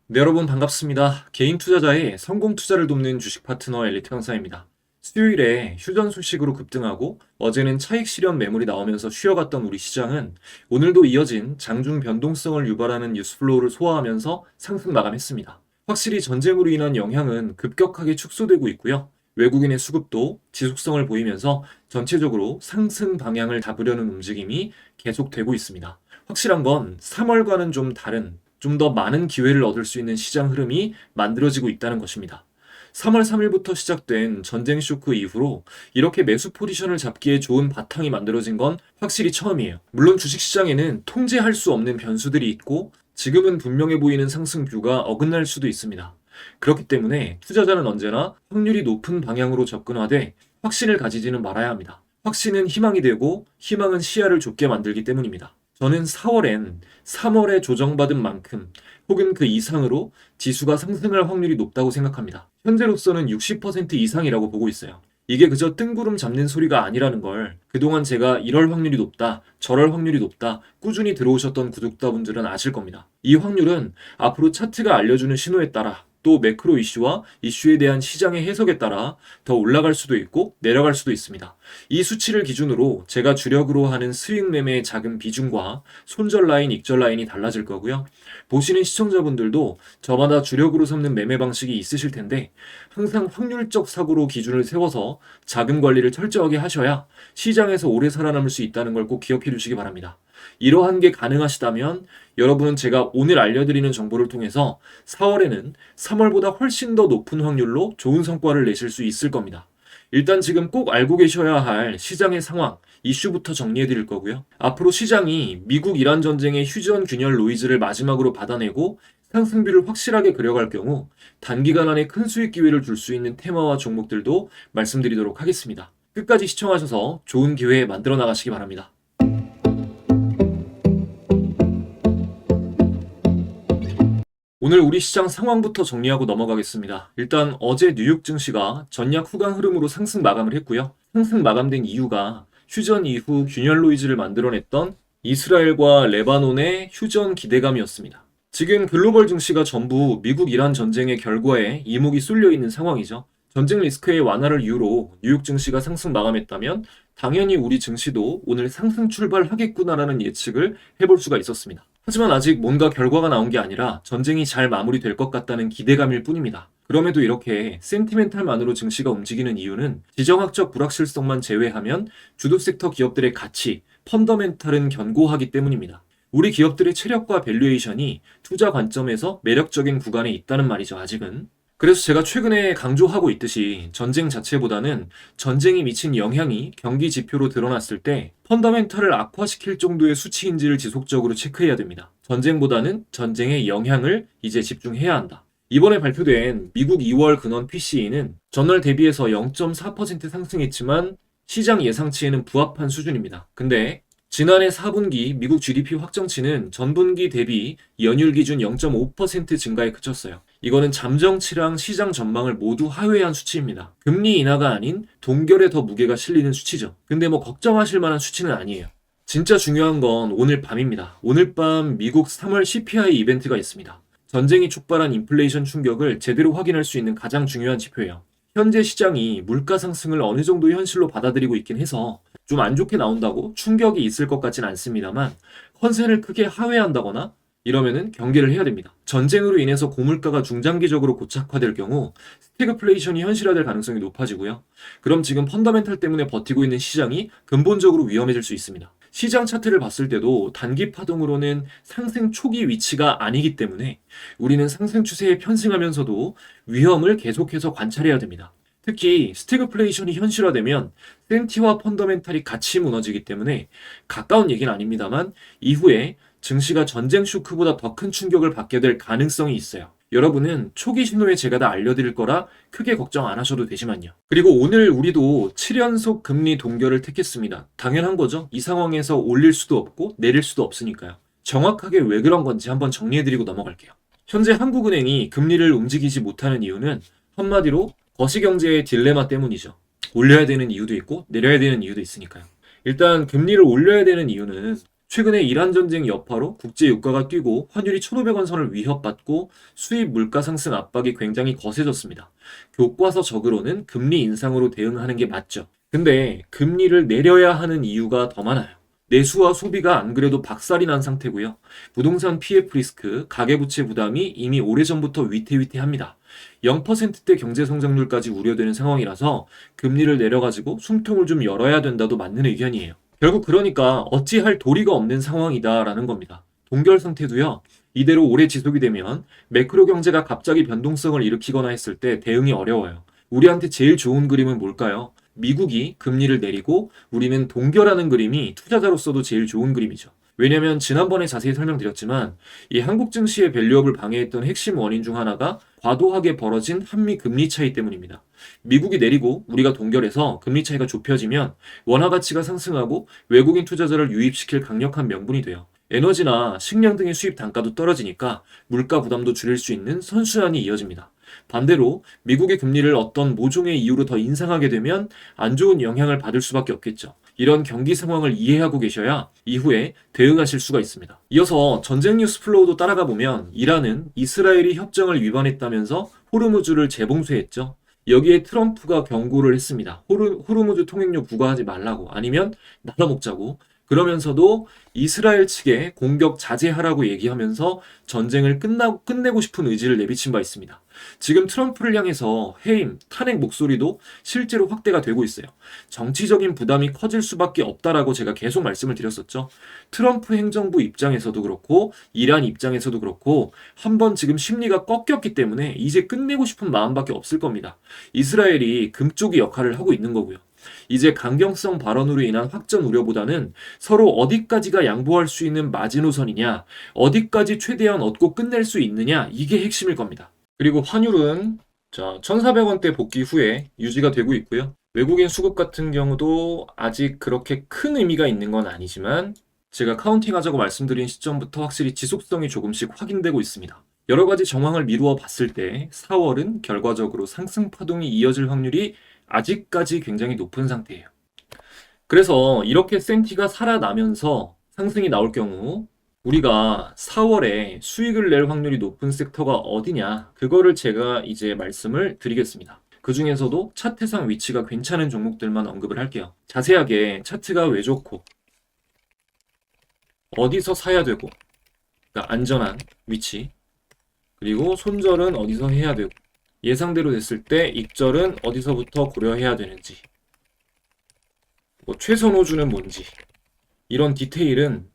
네, 여러분 반갑습니다. 개인 투자자의 성공 투자를 돕는 주식 파트너 엘리트 강사입니다. 수요일에 휴전 소식으로 급등하고 어제는 차익 실현 매물이 나오면서 쉬어갔던 우리 시장은 오늘도 이어진 장중 변동성을 유발하는 뉴스플로우를 소화하면서 상승 마감했습니다. 확실히 전쟁으로 인한 영향은 급격하게 축소되고 있고요. 외국인의 수급도 지속성을 보이면서 전체적으로 상승 방향을 잡으려는 움직임이 계속되고 있습니다. 확실한 건 3월과는 좀 다른 좀 더 많은 기회를 얻을 수 있는 시장 흐름이 만들어지고 있다는 것입니다. 3월 3일부터 시작된 전쟁 쇼크 이후로 이렇게 매수 포지션을 잡기에 좋은 바탕이 만들어진 건 확실히 처음이에요. 물론 주식시장에는 통제할 수 없는 변수들이 있고 지금은 분명해 보이는 상승뷰가 어긋날 수도 있습니다. 그렇기 때문에 투자자는 언제나 확률이 높은 방향으로 접근하되 확신을 가지지는 말아야 합니다. 확신은 희망이 되고 희망은 시야를 좁게 만들기 때문입니다. 저는 4월엔 3월에 조정받은 만큼 혹은 그 이상으로 지수가 상승할 확률이 높다고 생각합니다. 현재로서는 60% 이상이라고 보고 있어요. 이게 그저 뜬구름 잡는 소리가 아니라는 걸 그동안 제가 이럴 확률이 높다, 저럴 확률이 높다 꾸준히 들어오셨던 구독자분들은 아실 겁니다. 이 확률은 앞으로 차트가 알려주는 신호에 따라 또 매크로 이슈와 이슈에 대한 시장의 해석에 따라 더 올라갈 수도 있고 내려갈 수도 있습니다. 이 수치를 기준으로 제가 주력으로 하는 스윙 매매의 작은 비중과 손절 라인, 익절 라인이 달라질 거고요. 보시는 시청자분들도 저마다 주력으로 삼는 매매 방식이 있으실 텐데 항상 확률적 사고로 기준을 세워서 자금 관리를 철저하게 하셔야 시장에서 오래 살아남을 수 있다는 걸 꼭 기억해 주시기 바랍니다. 이러한 게 가능하시다면 여러분은 제가 오늘 알려드리는 정보를 통해서 4월에는 3월보다 훨씬 더 높은 확률로 좋은 성과를 내실 수 있을 겁니다. 일단 지금 꼭 알고 계셔야 할 시장의 상황, 이슈부터 정리해 드릴 거고요. 앞으로 시장이 미국 이란 전쟁의 휴전 균열 노이즈를 마지막으로 받아내고 상승비를 확실하게 그려갈 경우 단기간 안에 큰 수익 기회를 줄 수 있는 테마와 종목들도 말씀드리도록 하겠습니다. 끝까지 시청하셔서 좋은 기회 만들어 나가시기 바랍니다. 오늘 우리 시장 상황부터 정리하고 넘어가겠습니다. 일단 어제 뉴욕 증시가 전약 후강 흐름으로 상승 마감을 했고요. 상승 마감된 이유가 휴전 이후 균열 노이즈를 만들어냈던 이스라엘과 레바논의 휴전 기대감이었습니다. 지금 글로벌 증시가 전부 미국 이란 전쟁의 결과에 이목이 쏠려 있는 상황이죠. 전쟁 리스크의 완화를 이유로 뉴욕 증시가 상승 마감했다면 당연히 우리 증시도 오늘 상승 출발하겠구나라는 예측을 해볼 수가 있었습니다. 하지만 아직 뭔가 결과가 나온 게 아니라 전쟁이 잘 마무리될 것 같다는 기대감일 뿐입니다. 그럼에도 이렇게 센티멘탈만으로 증시가 움직이는 이유는 지정학적 불확실성만 제외하면 주도 섹터 기업들의 가치, 펀더멘탈은 견고하기 때문입니다. 우리 기업들의 체력과 밸류에이션이 투자 관점에서 매력적인 구간에 있다는 말이죠, 아직은. 그래서 제가 최근에 강조하고 있듯이 전쟁 자체보다는 전쟁이 미친 영향이 경기 지표로 드러났을 때 펀더멘털을 악화시킬 정도의 수치인지를 지속적으로 체크해야 됩니다. 전쟁보다는 전쟁의 영향을 이제 집중해야 한다. 이번에 발표된 미국 2월 근원 PCE는 전월 대비해서 0.4% 상승했지만 시장 예상치에는 부합한 수준입니다. 근데 지난해 4분기 미국 GDP 확정치는 전분기 대비 연율 기준 0.5% 증가에 그쳤어요. 이거는 잠정치랑 시장 전망을 모두 하회한 수치입니다. 금리 인하가 아닌 동결에 더 무게가 실리는 수치죠. 근데 뭐 걱정하실 만한 수치는 아니에요. 진짜 중요한 건 오늘 밤입니다. 오늘 밤 미국 3월 CPI 이벤트가 있습니다. 전쟁이 촉발한 인플레이션 충격을 제대로 확인할 수 있는 가장 중요한 지표예요. 현재 시장이 물가 상승을 어느 정도 현실로 받아들이고 있긴 해서 좀 안 좋게 나온다고 충격이 있을 것 같진 않습니다만 컨센을 크게 하회한다거나 이러면은 경계를 해야 됩니다. 전쟁으로 인해서 고물가가 중장기적으로 고착화될 경우 스태그플레이션이 현실화될 가능성이 높아지고요. 그럼 지금 펀더멘탈 때문에 버티고 있는 시장이 근본적으로 위험해질 수 있습니다. 시장 차트를 봤을 때도 단기 파동으로는 상승 초기 위치가 아니기 때문에 우리는 상승 추세에 편승하면서도 위험을 계속해서 관찰해야 됩니다. 특히 스태그플레이션이 현실화되면 센티와 펀더멘탈이 같이 무너지기 때문에 가까운 얘기는 아닙니다만 이후에 증시가 전쟁 쇼크보다 더 큰 충격을 받게 될 가능성이 있어요. 여러분은 초기 신호에 제가 다 알려드릴 거라 크게 걱정 안 하셔도 되지만요. 그리고 오늘 우리도 7연속 금리 동결을 택했습니다. 당연한 거죠. 이 상황에서 올릴 수도 없고 내릴 수도 없으니까요. 정확하게 왜 그런 건지 한번 정리해드리고 넘어갈게요. 현재 한국은행이 금리를 움직이지 못하는 이유는 한마디로 거시경제의 딜레마 때문이죠. 올려야 되는 이유도 있고 내려야 되는 이유도 있으니까요. 일단 금리를 올려야 되는 이유는 최근에 이란 전쟁 여파로 국제 유가가 뛰고 환율이 1,500원 선을 위협받고 수입 물가 상승 압박이 굉장히 거세졌습니다. 교과서적으로는 금리 인상으로 대응하는 게 맞죠. 근데 금리를 내려야 하는 이유가 더 많아요. 내수와 소비가 안 그래도 박살이 난 상태고요. 부동산 PF 리스크, 가계부채 부담이 이미 오래전부터 위태위태합니다. 0%대 경제성장률까지 우려되는 상황이라서 금리를 내려가지고 숨통을 좀 열어야 된다도 맞는 의견이에요. 결국 그러니까 어찌할 도리가 없는 상황이다라는 겁니다. 동결 상태도요. 이대로 오래 지속이 되면 매크로 경제가 갑자기 변동성을 일으키거나 했을 때 대응이 어려워요. 우리한테 제일 좋은 그림은 뭘까요? 미국이 금리를 내리고 우리는 동결하는 그림이 투자자로서도 제일 좋은 그림이죠. 왜냐면 지난번에 자세히 설명드렸지만 이 한국 증시의 밸류업을 방해했던 핵심 원인 중 하나가 과도하게 벌어진 한미 금리 차이 때문입니다. 미국이 내리고 우리가 동결해서 금리 차이가 좁혀지면 원화 가치가 상승하고 외국인 투자자를 유입시킬 강력한 명분이 돼요. 에너지나 식량 등의 수입 단가도 떨어지니까 물가 부담도 줄일 수 있는 선순환이 이어집니다. 반대로 미국의 금리를 어떤 모종의 이유로 더 인상하게 되면 안 좋은 영향을 받을 수밖에 없겠죠. 이런 경기 상황을 이해하고 계셔야 이후에 대응하실 수가 있습니다. 이어서 전쟁 뉴스 플로우도 따라가 보면 이란은 이스라엘이 협정을 위반했다면서 호르무즈를 재봉쇄했죠. 여기에 트럼프가 경고를 했습니다. 호르무즈 통행료 부과하지 말라고, 아니면 나눠먹자고. 그러면서도 이스라엘 측에 공격 자제하라고 얘기하면서 전쟁을 끝내고 싶은 의지를 내비친 바 있습니다. 지금 트럼프를 향해서 해임, 탄핵 목소리도 실제로 확대가 되고 있어요. 정치적인 부담이 커질 수밖에 없다라고 제가 계속 말씀을 드렸었죠. 트럼프 행정부 입장에서도 그렇고 이란 입장에서도 그렇고 한번 지금 심리가 꺾였기 때문에 이제 끝내고 싶은 마음밖에 없을 겁니다. 이스라엘이 금쪽이 역할을 하고 있는 거고요. 이제 강경성 발언으로 인한 확전 우려보다는 서로 어디까지가 양보할 수 있는 마지노선이냐, 어디까지 최대한 얻고 끝낼 수 있느냐, 이게 핵심일 겁니다. 그리고 환율은 1,400원대 복귀 후에 유지가 되고 있고요. 외국인 수급 같은 경우도 아직 그렇게 큰 의미가 있는 건 아니지만 제가 카운팅하자고 말씀드린 시점부터 확실히 지속성이 조금씩 확인되고 있습니다. 여러 가지 정황을 미루어 봤을 때 4월은 결과적으로 상승 파동이 이어질 확률이 아직까지 굉장히 높은 상태예요. 그래서 이렇게 센티가 살아나면서 상승이 나올 경우 우리가 4월에 수익을 낼 확률이 높은 섹터가 어디냐, 그거를 제가 이제 말씀을 드리겠습니다. 그 중에서도 차트상 위치가 괜찮은 종목들만 언급을 할게요. 자세하게 차트가 왜 좋고 어디서 사야 되고, 그러니까 안전한 위치, 그리고 손절은 어디서 해야 되고 예상대로 됐을 때 익절은 어디서부터 고려해야 되는지, 최선 호주는 뭔지, 이런 디테일은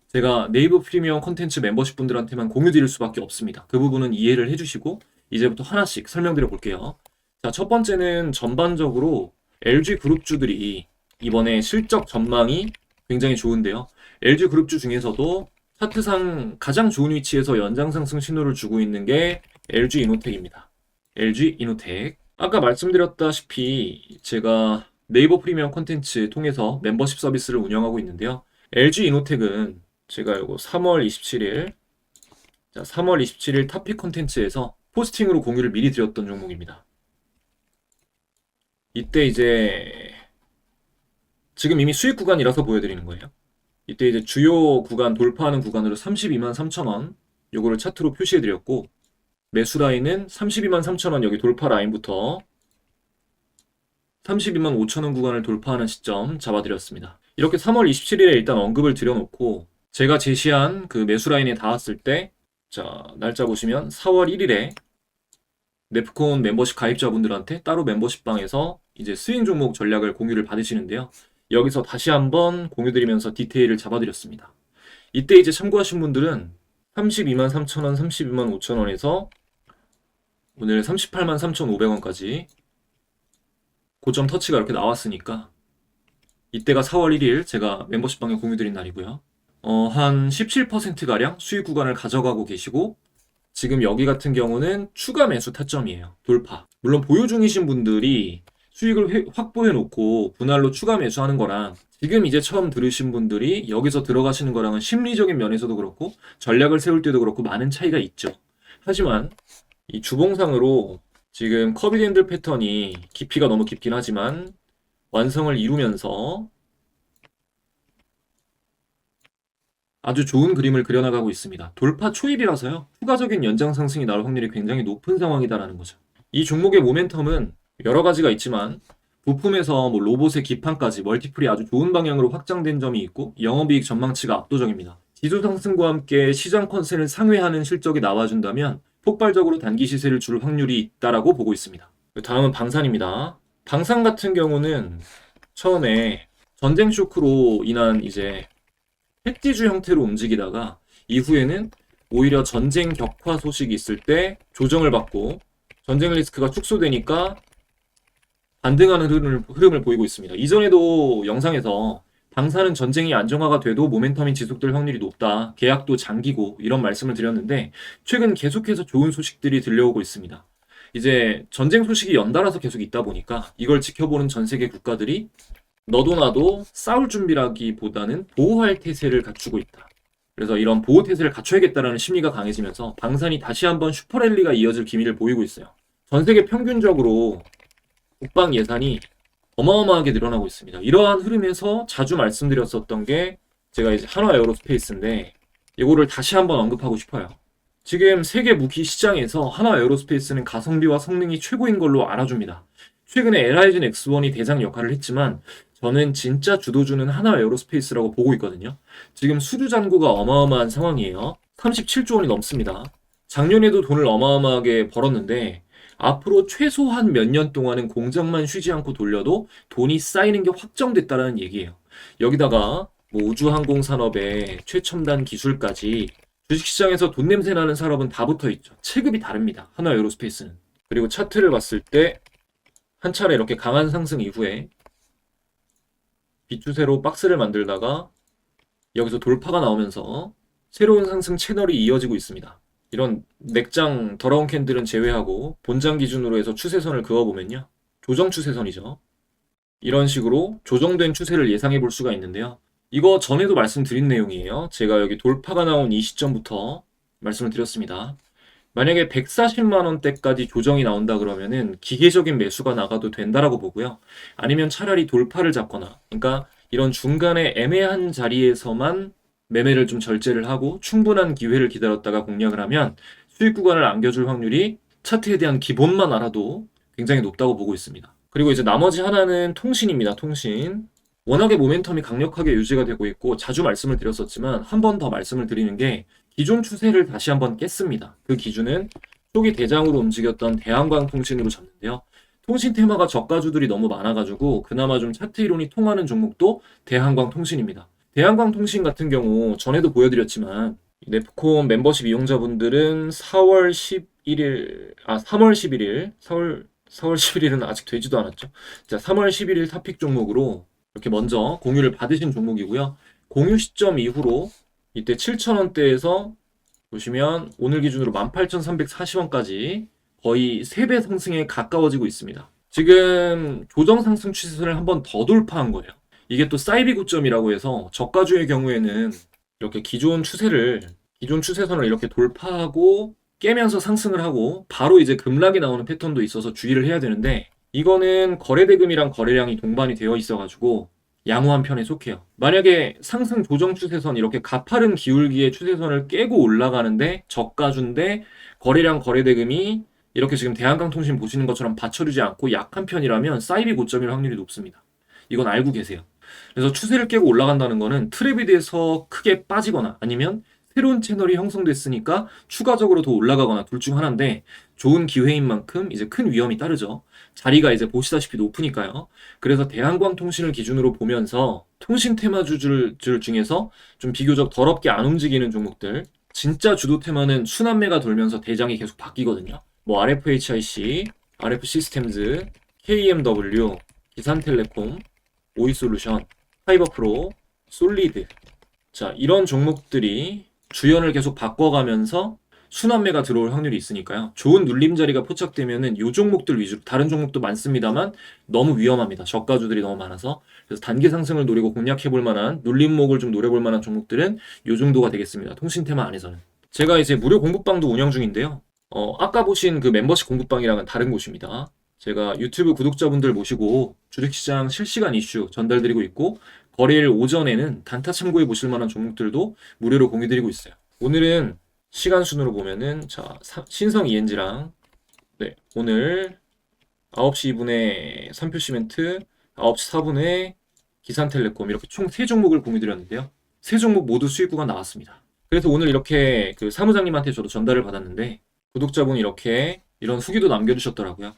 제가 네이버 프리미엄 콘텐츠 멤버십 분들한테만 공유 드릴 수밖에 없습니다. 그 부분은 이해를 해주시고 이제부터 하나씩 설명드려 볼게요. 자, 첫 번째는 전반적으로 LG 그룹주들이 이번에 실적 전망이 굉장히 좋은데요. LG 그룹주 중에서도 차트상 가장 좋은 위치에서 연장상승 신호를 주고 있는 게 LG 이노텍입니다. LG 이노텍. 아까 말씀드렸다시피 제가 네이버 프리미엄 콘텐츠 통해서 멤버십 서비스를 운영하고 있는데요. LG 이노텍은 제가 이거 3월 27일 탑픽 콘텐츠에서 포스팅으로 공유를 미리 드렸던 종목입니다. 이때 이제 지금 이미 수익 구간이라서 보여드리는 거예요. 이때 이제 주요 구간 돌파하는 구간으로 32만 3천원 요거를 차트로 표시해드렸고, 매수 라인은 32만 3천원 여기 돌파 라인부터 32만 5천원 구간을 돌파하는 시점 잡아드렸습니다. 이렇게 3월 27일에 일단 언급을 드려놓고 제가 제시한 그 매수 라인에 닿았을 때, 자, 날짜 보시면 4월 1일에 네프콘 멤버십 가입자분들한테 따로 멤버십방에서 이제 스윙 종목 전략을 공유를 받으시는데요. 여기서 다시 한번 공유드리면서 디테일을 잡아드렸습니다. 이때 이제 참고하신 분들은 32만 3천원, 32만 5천원에서 오늘 38만 3,500원까지 고점 터치가 이렇게 나왔으니까 이때가 4월 1일 제가 멤버십방에 공유드린 날이고요. 한 17%가량 수익 구간을 가져가고 계시고, 지금 여기 같은 경우는 추가 매수 타점이에요. 돌파. 물론 보유 중이신 분들이 수익을 확보해 놓고 분할로 추가 매수하는 거랑 지금 이제 처음 들으신 분들이 여기서 들어가시는 거랑은 심리적인 면에서도 그렇고 전략을 세울 때도 그렇고 많은 차이가 있죠. 하지만 이 주봉상으로 지금 커비밴드 패턴이 깊이가 너무 깊긴 하지만 완성을 이루면서 아주 좋은 그림을 그려나가고 있습니다. 돌파 초입이라서요. 추가적인 연장 상승이 나올 확률이 굉장히 높은 상황이다라는 거죠. 이 종목의 모멘텀은 여러 가지가 있지만 부품에서 뭐 로봇의 기판까지 멀티플이 아주 좋은 방향으로 확장된 점이 있고 영업이익 전망치가 압도적입니다. 지수 상승과 함께 시장 컨센을 상회하는 실적이 나와준다면 폭발적으로 단기 시세를 줄 확률이 있다라고 보고 있습니다. 다음은 방산입니다. 방산 같은 경우는 처음에 전쟁 쇼크로 인한 이제 택지주 형태로 움직이다가 이후에는 오히려 전쟁 격화 소식이 있을 때 조정을 받고 전쟁 리스크가 축소되니까 반등하는 흐름을 보이고 있습니다. 이전에도 영상에서 방사는 전쟁이 안정화가 돼도 모멘텀이 지속될 확률이 높다. 계약도 장기고 이런 말씀을 드렸는데 최근 계속해서 좋은 소식들이 들려오고 있습니다. 이제 전쟁 소식이 연달아서 계속 있다 보니까 이걸 지켜보는 전 세계 국가들이 너도 나도 싸울 준비라기보다는 보호할 태세를 갖추고 있다. 그래서 이런 보호 태세를 갖춰야겠다라는 심리가 강해지면서 방산이 다시 한번 슈퍼랠리가 이어질 기미를 보이고 있어요. 전 세계 평균적으로 국방 예산이 어마어마하게 늘어나고 있습니다. 이러한 흐름에서 자주 말씀드렸었던 게 제가 이제 한화 에어로스페이스인데 이거를 다시 한번 언급하고 싶어요. 지금 세계 무기 시장에서 한화 에어로스페이스는 가성비와 성능이 최고인 걸로 알아줍니다. 최근에 LIG X1이 대장 역할을 했지만 저는 진짜 주도주는 한화 에어로스페이스라고 보고 있거든요. 지금 수주 잔고가 어마어마한 상황이에요. 37조 원이 넘습니다. 작년에도 돈을 어마어마하게 벌었는데 앞으로 최소한 몇 년 동안은 공장만 쉬지 않고 돌려도 돈이 쌓이는 게 확정됐다라는 얘기예요. 여기다가 뭐 우주항공 산업의 최첨단 기술까지 주식시장에서 돈 냄새 나는 산업은 다 붙어 있죠. 체급이 다릅니다. 한화 에어로스페이스는. 그리고 차트를 봤을 때 한 차례 이렇게 강한 상승 이후에 빗주세로 박스를 만들다가 여기서 돌파가 나오면서 새로운 상승 채널이 이어지고 있습니다. 이런 맥장 더러운 캔들은 제외하고 본장 기준으로 해서 추세선을 그어보면요. 조정 추세선이죠. 이런 식으로 조정된 추세를 예상해 볼 수가 있는데요. 이거 전에도 말씀드린 내용이에요. 제가 여기 돌파가 나온 이 시점부터 말씀을 드렸습니다. 만약에 140만 원대까지 조정이 나온다 그러면은 기계적인 매수가 나가도 된다라고 보고요. 아니면 차라리 돌파를 잡거나, 그러니까 이런 중간에 애매한 자리에서만 매매를 좀 절제를 하고 충분한 기회를 기다렸다가 공략을 하면 수익 구간을 안겨줄 확률이 차트에 대한 기본만 알아도 굉장히 높다고 보고 있습니다. 그리고 이제 나머지 하나는 통신입니다. 통신. 워낙에 모멘텀이 강력하게 유지가 되고 있고 자주 말씀을 드렸었지만 한 번 더 말씀을 드리는 게 기존 추세를 다시 한번 깼습니다. 그 기준은 초기 대장으로 움직였던 대한광통신으로 잡는데요. 통신 테마가 저가주들이 너무 많아가지고 그나마 좀 차트 이론이 통하는 종목도 대한광통신입니다. 대한광통신 같은 경우 전에도 보여드렸지만 네프콘 멤버십 이용자분들은 3월 11일 11일은 아직 되지도 않았죠. 자, 3월 11일 탑픽 종목으로 이렇게 먼저 공유를 받으신 종목이고요. 공유 시점 이후로 이때 7,000원대에서 보시면 오늘 기준으로 18,340원까지 거의 3배 상승에 가까워지고 있습니다. 지금 조정 상승 추세선을 한번 더 돌파한 거예요. 이게 또 사이비 고점이라고 해서 저가주의 경우에는 이렇게 기존 추세선을 이렇게 돌파하고 깨면서 상승을 하고 바로 이제 급락이 나오는 패턴도 있어서 주의를 해야 되는데 이거는 거래대금이랑 거래량이 동반이 되어 있어가지고 양호한 편에 속해요. 만약에 상승 조정 추세선 이렇게 가파른 기울기의 추세선을 깨고 올라가는데 저가주인데 거래량 거래대금이 이렇게 지금 대한강통신 보시는 것처럼 받쳐주지 않고 약한 편이라면 사이비 고점일 확률이 높습니다. 이건 알고 계세요. 그래서 추세를 깨고 올라간다는 거는 트랩에 대해서 크게 빠지거나 아니면 새로운 채널이 형성됐으니까 추가적으로 더 올라가거나 둘 중 하나인데 좋은 기회인 만큼 이제 큰 위험이 따르죠. 자리가 이제 보시다시피 높으니까요. 그래서 대한광통신을 기준으로 보면서 통신 테마주들 중에서 좀 비교적 더럽게 안 움직이는 종목들 진짜 주도 테마는 순환매가 돌면서 대장이 계속 바뀌거든요. 뭐 RFHIC, RF시스템즈, KMW, 기산텔레콤, 오이솔루션, 파이버프로, 솔리드 자 이런 종목들이 주연을 계속 바꿔가면서 순환매가 들어올 확률이 있으니까요. 좋은 눌림자리가 포착되면은 이 종목들 위주로 다른 종목도 많습니다만 너무 위험합니다. 저가주들이 너무 많아서 그래서 단기 상승을 노리고 공략해볼 만한 눌림목을 좀 노려볼 만한 종목들은 이 정도가 되겠습니다. 통신 테마 안에서는 제가 이제 무료 공부방도 운영 중인데요. 아까 보신 그 멤버십 공부방이랑은 다른 곳입니다. 제가 유튜브 구독자분들 모시고 주식시장 실시간 이슈 전달드리고 있고 거래일 오전에는 단타 참고해 보실 만한 종목들도 무료로 공유드리고 있어요. 오늘은 시간 순으로 보면은 자, 신성 ENG랑 네, 오늘 9시 2분에 삼표시멘트, 9시 4분에 기산텔레콤 이렇게 총 3종목을 공유드렸는데요. 3종목 모두 수익 구간 나왔습니다. 그래서 오늘 이렇게 그 사무장님한테 저도 전달을 받았는데 구독자분이 이렇게 이런 후기도 남겨주셨더라고요.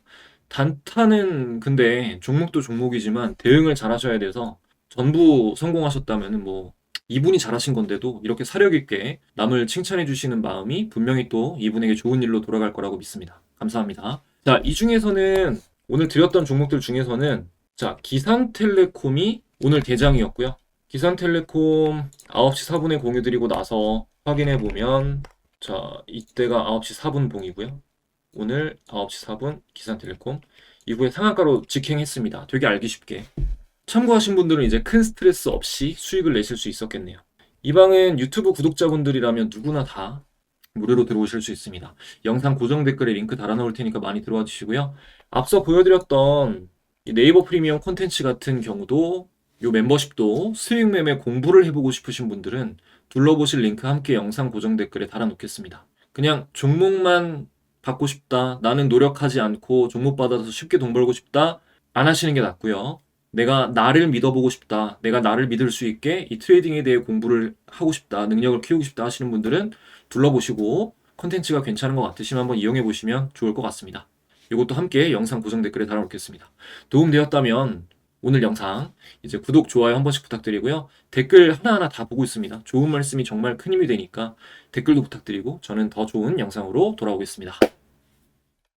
단타는 근데 종목도 종목이지만 대응을 잘 하셔야 돼서 전부 성공하셨다면 뭐 이분이 잘하신 건데도 이렇게 사력 있게 남을 칭찬해 주시는 마음이 분명히 또 이분에게 좋은 일로 돌아갈 거라고 믿습니다. 감사합니다. 자, 이 중에서는 오늘 드렸던 종목들 중에서는 자, 기산텔레콤이 오늘 대장이었고요. 기산텔레콤 9시 4분에 공유 드리고 나서 확인해 보면 자, 이때가 9시 4분 봉이고요. 오늘 9시 4분 기산텔레콤 이후에 상한가로 직행했습니다. 되게 알기 쉽게. 참고하신 분들은 이제 큰 스트레스 없이 수익을 내실 수 있었겠네요. 이 방은 유튜브 구독자분들이라면 누구나 다 무료로 들어오실 수 있습니다. 영상 고정 댓글에 링크 달아놓을 테니까 많이 들어와 주시고요. 앞서 보여드렸던 이 네이버 프리미엄 콘텐츠 같은 경우도 이 멤버십도 수익 매매 공부를 해보고 싶으신 분들은 둘러보실 링크 함께 영상 고정 댓글에 달아놓겠습니다. 그냥 종목만 받고 싶다, 나는 노력하지 않고 종목 받아서 쉽게 돈 벌고 싶다, 안 하시는 게 낫고요. 내가 나를 믿어보고 싶다, 내가 나를 믿을 수 있게 이 트레이딩에 대해 공부를 하고 싶다, 능력을 키우고 싶다 하시는 분들은 둘러보시고 컨텐츠가 괜찮은 것 같으시면 한번 이용해 보시면 좋을 것 같습니다. 이것도 함께 영상 고정 댓글에 달아놓겠습니다. 도움되었다면 오늘 영상 이제 구독, 좋아요 한 번씩 부탁드리고요. 댓글 하나하나 다 보고 있습니다. 좋은 말씀이 정말 큰 힘이 되니까 댓글도 부탁드리고 저는 더 좋은 영상으로 돌아오겠습니다.